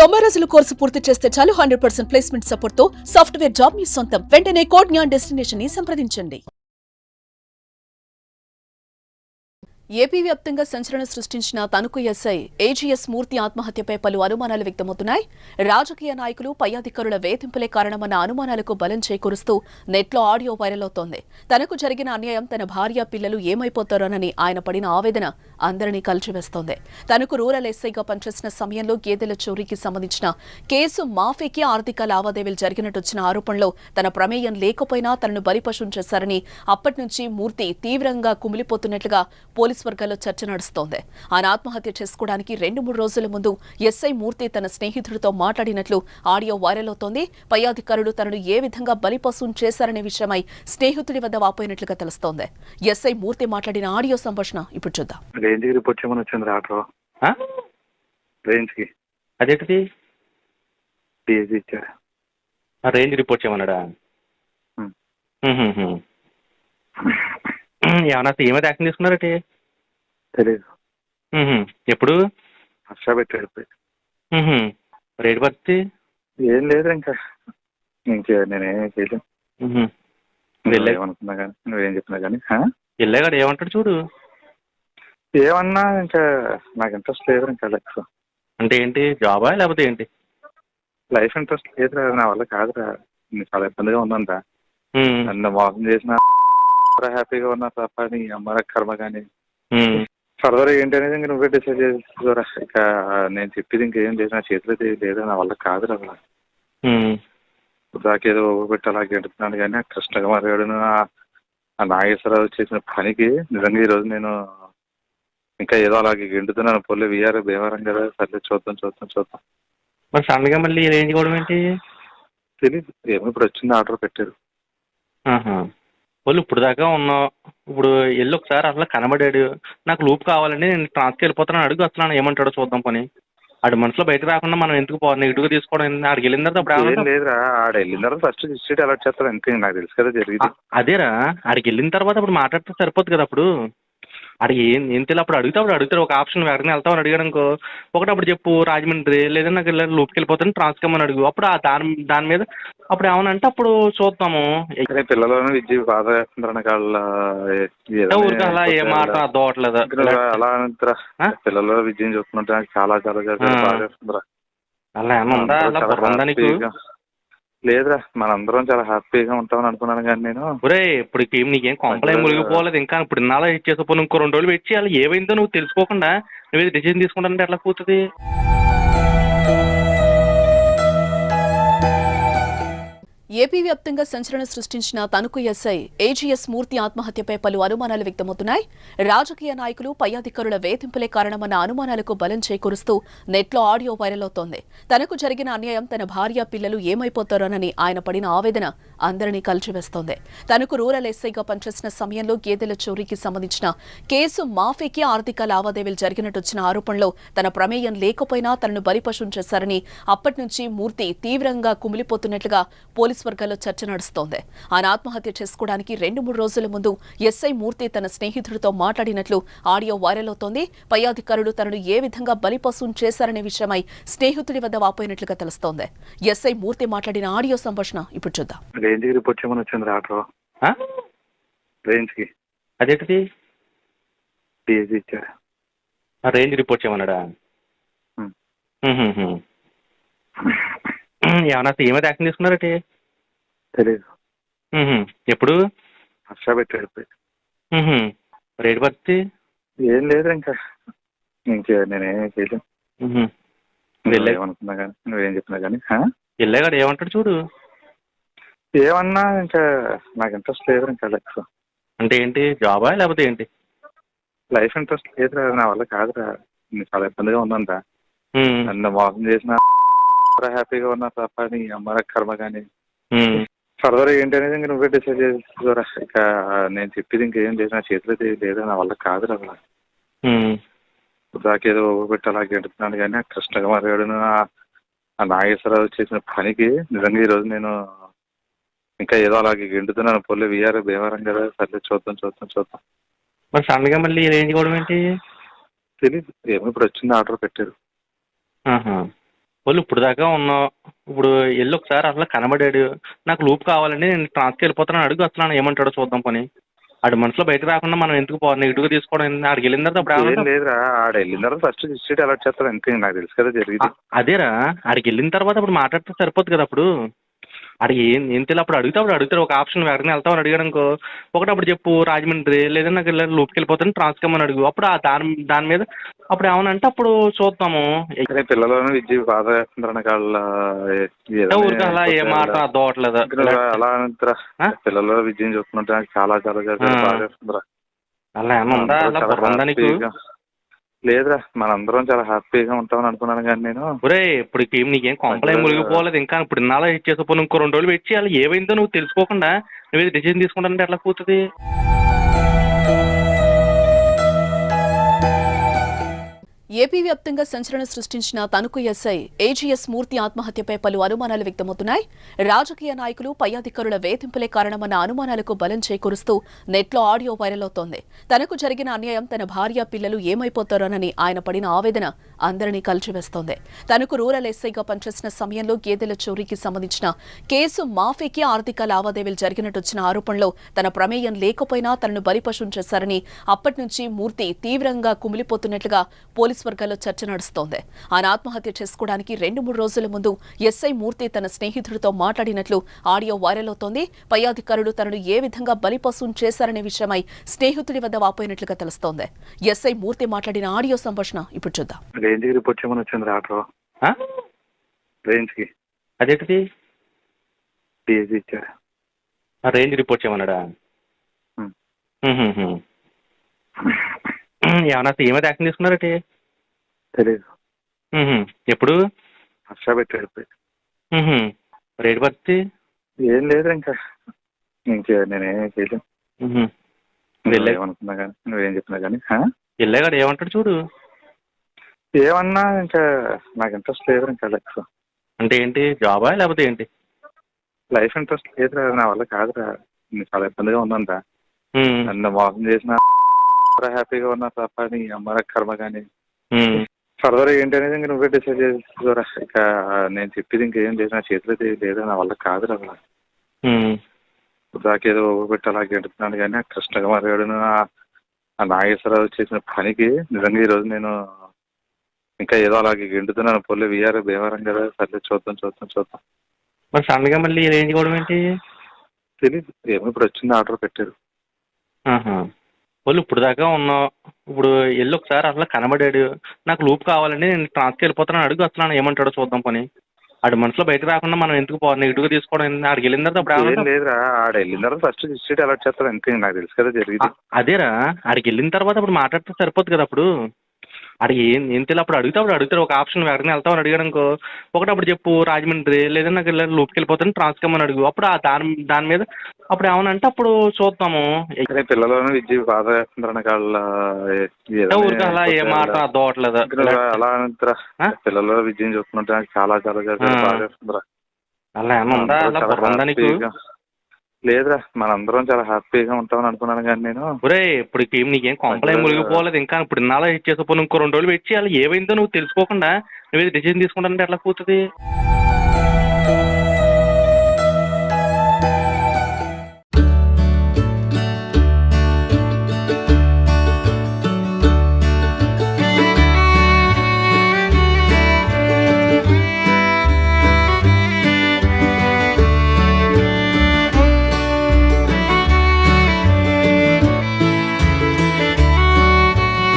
90 రోజుల కోర్సు పూర్తి చేస్తే చాలు 100% ప్లేస్మెంట్ సపోర్ట్ తో సాఫ్ట్వేర్ జాబ్ మీ సొంతం. వెంటనే కోడ్ జ్ఞాన్ డెస్టినేషన్ ని సంప్రదించండి. ఏపీ వ్యాప్తంగా సంచలనం సృష్టించిన తణుకు ఎస్ఐ ఏజీఎస్ మూర్తి ఆత్మహత్యపై పలు అనుమానాలు వ్యక్తమవుతున్నాయి. రాజకీయ నాయకులు, పై అధికారుల వేధింపులే కారణమన్న అనుమానాలకు బలం చేకూరుస్తూ నెట్లో ఆడియో వైరల్ అవుతోంది. తనకు జరిగిన అన్యాయం, తన భార్య, పిల్లలు ఏమైపోతారోనని ఆయన పడిన ఆవేదన అందరినీ కలిచివేస్తోంది. తనకు రూరల్ ఎస్ఐగా పనిచేసిన సమయంలో గేదెల చోరీకి సంబంధించిన కేసు మాఫీకి ఆర్థిక లావాదేవీలు జరిగినట్టు వచ్చిన ఆరోపణలో తన ప్రమేయం లేకపోయినా తనను బలిపశం చేశారని అప్పటి నుంచి మూర్తి తీవ్రంగా కుమిలిపోతున్నట్లుగా పోలీసు వర్గాల్లో చర్చ నడుస్తోంది. ఆయన ఆత్మహత్య చేసుకోవడానికి 2-3 రోజుల ముందు ఎస్ఐ మూర్తి తన స్నేహితుడితో మాట్లాడినట్లు ఆడియో వైరల్ అవుతోంది. పై అధికారులు తనను ఏ విధంగా బలిపశం చేశారనే విషయమై స్నేహితుడి వద్ద వాపోయినట్లుగా తెలుస్తోంది. ఎస్ఐ మూర్తి మాట్లాడిన ఆడియో సంభాషణ ఇప్పుడు చూద్దాం. రేంజ్ రిపోర్ట్ చేయమన్నాడా? ఏమన్నా ఏమైతే యాక్షన్ తీసుకున్నారటి తెలీదు. ఎప్పుడు హర్ష పెట్టాడు. రేట్ పడితే ఏం లేదు, ఇంకా నేనేం చేయలేను. ఏమనుకున్నా కానీ నువ్వేం చెప్పినా కానీ వెళ్ళాగాడు ఏమంటాడు చూడు. ఏమన్నా ఇంకా నాకు ఇంట్రెస్ట్ లేదు. ఇంకా లైఫ్ అంటే ఏంటి, జాబా లేకపోతే ఏంటి? లైఫ్ ఇంట్రెస్ట్ లేదురా, నా వల్ల కాదురా. చాలా ఇబ్బందిగా ఉందంట. నన్ను మోసం చేసిన హ్యాపీగా ఉన్నా తప్ప నీ అమ్మ కర్మ. కానీ ఫర్దర్ ఏంటి అనేది ఇంక నువ్వే డిసైడ్ చేసుకోరా. ఇక నేను చెప్పేది ఇంకేం లేదు, నా చేతిలో లేదు, నా వల్ల కాదురా. దాకేదో పెట్టి అలా గెడుతున్నాను. కానీ ఆ కృష్ణకుమార్ గారు, ఆ నాగేశ్వరరావు చేసిన పనికి నిజంగా ఈరోజు నేను ఇంకా ఏదో అలాగే గెంటుతున్నాను. పొల్లి వీఆర్ భీమవరం కదా, సర్లే చూద్దాం. మరి సడన్ గా మళ్ళీ రేంజ్ కూడా ఏంటి తెలీదు. ఏమో ఇప్పుడు వచ్చింది, ఆర్డర్ పెట్టారు. వాళ్ళు ఇప్పుడు దాకా ఉన్నావు, ఇప్పుడు వెళ్ళి ఒకసారి అసలు కనబడాడు. నాకు లూప్ కావాలండి, నేను ట్రాన్స్కి వెళ్ళిపోతాను అడుగు. అసలు ఏమంటాడో చూద్దాం. పని ఆడి మనసులో బయట రాకుండా మనం ఎందుకు నెగిటివ్గా తీసుకోవడం? ఆడికి వెళ్ళిన తర్వాత అప్పుడు లేదురా, ఆడ వెళ్ళిన తర్వాత ఫస్ట్ డిస్ట్రిక్ట్ అలర్ట్ చేస్తారు అంతే. నాకు తెలుసు కదా జరిగింది. అదేరా, ఆడికి వెళ్ళిన తర్వాత అప్పుడు మాట్లాడితే సరిపోద్ది కదా. అప్పుడు ఆడికి ఏం తెలియదు. అప్పుడు అడుగుతాడు ఒక ఆప్షన్, ఎక్కడికి వెళ్తామని అడిగాడు అనుకో, ఒకటి అప్పుడు చెప్పు రాజమండ్రి, లేదా నాకు లూప్కి వెళ్ళిపోతాను ట్రాన్స్కమ్మని అడుగు. అప్పుడు దాని మీద అప్పుడు ఏమనంటే అప్పుడు చూద్దాము. పిల్లలను విద్య బాధ వేస్తుంటారు ఊరికి అలా ఏ మాట అర్థం అవ్వట్లేదు. అలా అంటారా, పిల్లలు విద్యను చూస్తున్నట్టు నాకు చాలా బాధ వేస్తుందిరా. అలా ఏమన్నా ఉందా నీకు? లేదురా, మనందరం చాలా హ్యాపీగా ఉంటామని అనుకున్నాను. కానీ నేను ఇప్పుడు నీకేం కొంపలే మునిగిపోలేదు. ఇంకా ఇప్పుడు ఇన్నాళ్ళ వెయిట్ చేసేపోను, ఇంకో 2 రోజులు వెయిట్ చేయాలి. ఏమైందో నువ్వు తెలుసుకోకుండా నువ్వు డిసిజన్ తీసుకుంటానంటే ఎట్లా కూతుంది? ఏపీ వ్యాప్తంగా సంచలనం సృష్టించిన తణుకు ఎస్ఐ ఏజీఎస్ మూర్తి ఆత్మహత్యపై పలు అనుమానాలు వ్యక్తమవుతున్నాయి. రాజకీయ నాయకులు, పై అధికారుల వేధింపులే కారణమన్న అనుమానాలకు బలం చేకూరుస్తూ నెట్లో ఆడియో వైరల్ అవుతోంది. తనకు జరిగిన అన్యాయం, తన భార్య, పిల్లలు ఏమైపోతారోనని ఆయన పడిన ఆవేదన అందరినీ కలిచివేస్తోంది. తనకు రూరల్ ఎస్ఐగా పనిచేసిన సమయంలో గేదెల చోరీకి సంబంధించిన కేసు మాఫీకి ఆర్థిక లావాదేవీలు జరిగినట్టు వచ్చిన ఆరోపణలో తన ప్రమేయం లేకపోయినా తనను బలిపశం చేశారని అప్పటి నుంచి మూర్తి తీవ్రంగా కుమిలిపోతున్నట్లుగా పోలీసు వర్గాల్లో చర్చ నడుస్తోంది. ఆయన ఆత్మహత్య చేసుకోవడానికి 2-3 రోజుల ముందు ఎస్ఐ మూర్తి తన స్నేహితుడితో మాట్లాడినట్లు ఆడియో వైరల్ అవుతోంది. పై అధికారులు తనను ఏ విధంగా బలిపశం చేశారనే విషయమై స్నేహితుడి వద్ద వాపోయినట్లుగా తెలుస్తోంది. ఎస్ఐ మూర్తి మాట్లాడిన ఆడియో సంభాషణ ఇప్పుడు చూద్దాం. రేంజ్ రిపోర్ట్ చేయమని వచ్చింది ఆర్డర్. రేంజ్కి అదేంటిది? ఇచ్చాడు. రేంజ్ రిపోర్ట్ చేయమన్నాడా? ఏమన్నా ఏమైతే యాక్షన్ తీసుకున్నారటి తెలీదు. ఎప్పుడు హర్ష పెట్టాడు. రేట్ పడితే ఏం లేదు, ఇంకా నేనేం చేయలేను. ఏమనుకున్నా కానీ నువ్వేం చెప్పినా కానీ వెళ్ళాగాడు ఏమంటాడు చూడు. ఏమన్నా ఇంకా నాకు ఇంట్రెస్ట్ లేదు. ఇంకా లైఫ్ అంటే ఏంటి, జాబా లేకపోతే ఏంటి? లైఫ్ ఇంట్రెస్ట్ లేదురా, నా వల్ల కాదురా. చాలా ఇబ్బందిగా ఉందంట. నన్ను మోసం చేసిన హ్యాపీగా ఉన్నా తప్ప నీ అమ్మ కర్మ. కానీ ఫర్దర్ ఏంటి అనేది ఇంక నువ్వే డిసైడ్ చేసుకోరా. ఇక నేను చెప్పేది ఇంకేం లేదు, నా చేతిలో లేదు, నా వల్ల కాదురా. దాకేదో పెట్టి అలా గెడుతున్నాను. కానీ ఆ కృష్ణకుమార్ గారు, ఆ నాగేశ్వరరావు చేసిన పనికి నిజంగా ఈరోజు నేను ఇంకా ఏదో అలాగే గెంటుతున్నాను. పొల్లి వీఆర్ భీమవరం కదా, సర్లే చూద్దాం. మరి సడన్ గా మళ్ళీ రేంజ్ కూడా ఏంటి తెలీదు. ఏమో ఇప్పుడు వచ్చింది, ఆర్డర్ పెట్టారు. వాళ్ళు ఇప్పుడు దాకా ఉన్నావు, ఇప్పుడు వెళ్ళి ఒకసారి అసలు కనబడాడు, నాకు లూప్ కావాలండి నేను ట్రాన్స్కి వెళ్ళిపోతాను అడుగు, అసలు ఏమంటాడో చూద్దాం పని. ఆడి మనసులో బయట రాకుండా మనం ఎందుకు నెగిటివ్గా తీసుకోవడం ఏంది? ఆడికి వెళ్ళిన తర్వాత అప్పుడు ఏం ఏమంటావు? లేదురా, ఆడ వెళ్ళిన తర్వాత ఫస్ట్ డిస్ట్రిక్ట్ అలర్ట్ చేస్తారు అంతే, నాకు తెలుసు కదా జరిగింది. అదేరా, ఆడికి వెళ్ళిన తర్వాత అప్పుడు మాట్లాడితే సరిపోద్ది కదా. అప్పుడు ఆడికి ఏం తెలియదు, అప్పుడు అడుగుతాడు ఒక ఆప్షన్ ఎక్కడికి వెళ్తామని అడిగాడు అనుకో, ఒకటి అప్పుడు చెప్పు రాజమండ్రి, లేదంటే నాకు ఇలా లూప్కి వెళ్ళిపోతాను ట్రాన్స్కమ్మని అడుగు, అప్పుడు దాని మీద అప్పుడు ఏమనంటే అప్పుడు చూద్దాము. కానీ పిల్లలను విద్య బాధ వేస్తుంటారు వాళ్ళ ఊరికి అలా ఏ మాట అర్థం అవ్వట్లేదు. అలా అంటారా, పిల్లల విద్యను చూస్తున్నట్టు నాకు చాలా చాలా చాలా బాధ వేస్తుందిరా. అలా ఏమన్నా ఉందా? అలా బుర్ర ఉందా నీకు? లేదురా, మనందరం చాలా హ్యాపీగా ఉంటామని అనుకున్నాను కానీ నేను. ఒరే ఇప్పుడు నీకేం కొంపలే మునిగిపోలేదు ఇంకా, ఇప్పుడు ఇన్నాళ్ళ వెయిట్ చేసేపోను, ఇంకో 2 రోజులు వెయిట్ చేయాలి. ఏమైందో నువ్వు తెలుసుకోకుండా నువ్వు డిసిజన్ తీసుకుంటానంటే ఎట్లా కూతుంది? ఏపీ వ్యాప్తంగా సంచలనం సృష్టించిన తణుకు ఎస్ఐ ఏజీఎస్ మూర్తి ఆత్మహత్యపై పలు అనుమానాలు వ్యక్తమవుతున్నాయి. రాజకీయ నాయకులు, పై అధికారుల వేధింపులే కారణమన్న అనుమానాలకు బలం చేకూరుస్తూ నెట్లో ఆడియో వైరల్ అవుతోంది. తనకు జరిగిన అన్యాయం, తన భార్య, పిల్లలు ఏమైపోతారోనని ఆయన పడిన ఆవేదన అందరినీ కలిచివేస్తోంది. తనకు రూరల్ ఎస్ఐగా పనిచేసిన సమయంలో గేదెల చోరీకి సంబంధించిన కేసు మాఫీకి ఆర్థిక లావాదేవీలు జరిగినట్టొచ్చిన ఆరోపణలో తన ప్రమేయం లేకపోయినా తనను బలిపశం చేశారని అప్పటి నుంచి మూర్తి తీవ్రంగా కుమిలిపోతున్నట్లుగా పోలీసు వర్గాల్లో చర్చ నడుస్తోంది. ఆయన ఆత్మహత్య చేసుకోవడానికి 2-3 రోజుల ముందు ఎస్ఐ మూర్తి తన స్నేహితుడితో మాట్లాడినట్లు ఆడియో వైరల్ అవుతోంది. పై అధికారులు తనను ఏ విధంగా బలిపశం చేశారనే విషయమై స్నేహితుడి వద్ద వాపోయినట్లుగా తెలుస్తోంది. ఎస్ఐ మూర్తి మాట్లాడిన ఆడియో సంభాషణ ఇప్పుడు చూద్దాం. రేంజ్ కి రిపోర్ట్ చేయమని వచ్చింది ఆటో రేంజ్ కి. అదేంటిది? డిఎస్సి ఇచ్చాడు. రేంజ్ రిపోర్ట్ చేయమన్నాడా? ఏమన్నా ఏమైతే యాక్షన్ తీసుకున్నారటి? తెలీదు. ఎప్పుడు హర్ష పెట్టాడు. రేటు పరిస్థితి ఏం లేదు, ఇంకా నేనేం చేయలేను. ఏమనుకున్నా కానీ నువ్వేం చెప్పినా కానీ వెళ్ళాగాడు ఏమంటాడు చూడు. ఏమన్నా ఇంకా నాకు ఇంట్రెస్ట్ లేదు ఇంకా లైఫ్. అంటే ఏంటి, జాబా లేకపోతే ఏంటి? లైఫ్ ఇంట్రెస్ట్ లేదురా, నా వల్ల కాదురా, చాలా ఇబ్బందిగా ఉందంట. నన్ను మోసం చేసిన హ్యాపీగా ఉన్నా తప్ప నీ అమ్మ కర్మ. కానీ ఫర్దర్ ఏంటి అనేది ఇంక నువ్వే డిసైడ్ చేసుకోరా. ఇక నేను చెప్పేది ఇంకేం లేదు, నా చేతిలో లేదు, నా వల్ల కాదురా. దాకేదో పెట్టి అలా గెడుతున్నాను కానీ ఆ కృష్ణకుమార్ గారు ఆ నాగేశ్వరరావు చేసిన పనికి నిజంగా ఈరోజు నేను ఇంకా ఏదో అలాగే గెంటుతున్నాను. పొల్లి వీఆర్ భీమవరం కదా, సర్లే చూద్దాం. మరి సడన్ గా మళ్ళీ రేంజ్ కూడా ఏంటి తెలీదు, ఏమో ఇప్పుడు వచ్చింది ఆర్డర్ పెట్టారు. వాళ్ళు ఇప్పుడు దాకా ఉన్నావు, ఇప్పుడు వెళ్ళి ఒకసారి అసలు కనబడాడు, నాకు లూప్ కావాలండి నేను ట్రాన్స్కి వెళ్ళిపోతాను అడుగు, అసలు ఏమంటాడో చూద్దాం పని. ఆడి మనసులో బయట రాకుండా మనం ఎందుకు నెగిటివ్గా తీసుకోవడం ఏంది? ఆడికి వెళ్ళిన తర్వాత అప్పుడు ఏం లేదురా, ఆడ వెళ్ళిన తర్వాత ఫస్ట్ డిస్ట్రిక్ట్ అలర్ట్ చేస్తారు అంతే, నాకు తెలుసు కదా జరిగింది. అదేరా, ఆడికి వెళ్ళిన తర్వాత అప్పుడు మాట్లాడితే సరిపోద్ది కదా. అప్పుడు ఆడికి ఏం తెలియదు, అప్పుడు అడుగుతాడు ఒక ఆప్షన్ ఎక్కడికి వెళ్తామని అడిగాడు అనుకో, ఒకటి అప్పుడు చెప్పు రాజమండ్రి, లేదంటే నాకు ఇలా లూప్కి వెళ్ళిపోతాను ట్రాన్స్కమ్మని అడుగు, అప్పుడు దాని మీద అప్పుడు ఏమనంటే అప్పుడు చూద్దాము. పిల్లలను విద్య బాధ వేస్తుంటారు వాళ్ళ ఊరికి అలా ఏ మాట అర్థం అవ్వట్లేదు. అలా అంటారా, పిల్లల విద్యను చూస్తున్నట్టు నాకు చాలా చాలా చాలా బాధ వేస్తుందిరా. అలా ఏమన్నా ఉందా? అలా బుర్ర ఉందా నీకు? లేదురా, మనందరం చాలా హ్యాపీగా ఉంటామని అనుకున్నాను కానీ నేను. ఒరే ఇప్పుడు నీకేం కొంపలే మునిగిపోలేదు ఇంకా, ఇప్పుడు ఇన్నాళ్ళ వెయిట్ చేసేపోను, ఇంకో 2 రోజులు వెయిట్ చేయాలి. ఏమైందో నువ్వు తెలుసుకోకుండా నువ్వు డిసిజన్ తీసుకుంటానంటే ఎట్లా కూతుంది?